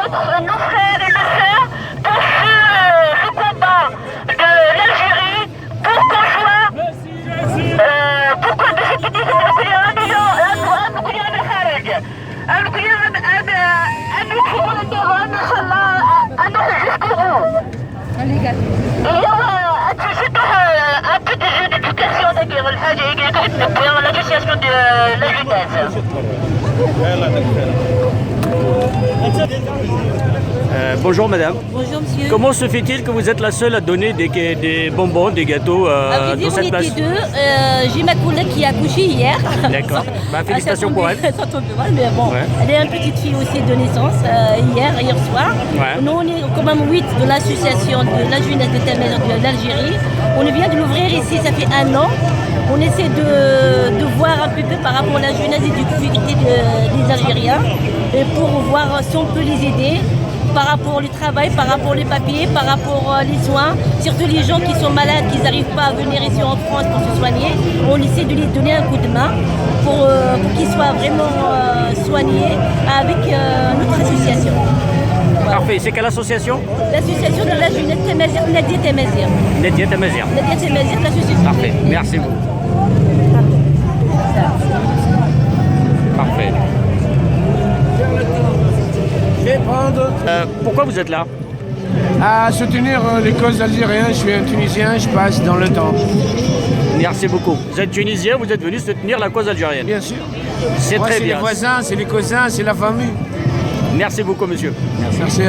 nos frères et nos sœurs dans ce combat de l'Algérie pour qu'on soit pour que cette Union européenne القيام الخارج القيام أن يدخلوا النيران إن شاء الله أن يحققوا un peu de jeu d'éducation d'ailleurs الحاجة هي pour l'association de la jeunesse. Bonjour madame. Bonjour monsieur. Comment se fait-il que vous êtes la seule à donner des bonbons, des gâteaux dans cette place? On était deux. J'ai ma collègue qui a accouché hier. D'accord. Bah, félicitations pour elle. Ça tombe mal, mais bon. Ouais. Elle est une petite fille aussi de naissance hier soir. Ouais. Nous, on est quand même 8 de l'association de la jeunesse de l'Algérie. On vient de l'ouvrir ici, ça fait 1 an. On essaie de voir un peu par rapport à la jeunesse et difficultés des Algériens et pour voir si on peut les aider par rapport au travail, par rapport aux papiers, par rapport aux soins, surtout les gens qui sont malades, qui n'arrivent pas à venir ici en France pour se soigner. On essaie de les donner un coup de main pour qu'ils soient vraiment soignés avec notre association. Voilà. Parfait. C'est quelle association? L'association de la jeunesse Temazir, Nadia Temazir. Nadia Temazir. Nadia Temazir, l'association. Parfait. Merci beaucoup. Parfait. Pourquoi vous êtes là? À soutenir les causes algériennes. Je suis un Tunisien, je passe dans le temps. Merci beaucoup. Vous êtes tunisien, vous êtes venu soutenir la cause algérienne. Bien sûr. C'est Moi, très c'est bien. les voisins, c'est les cousins, c'est la famille. Merci beaucoup monsieur. Merci.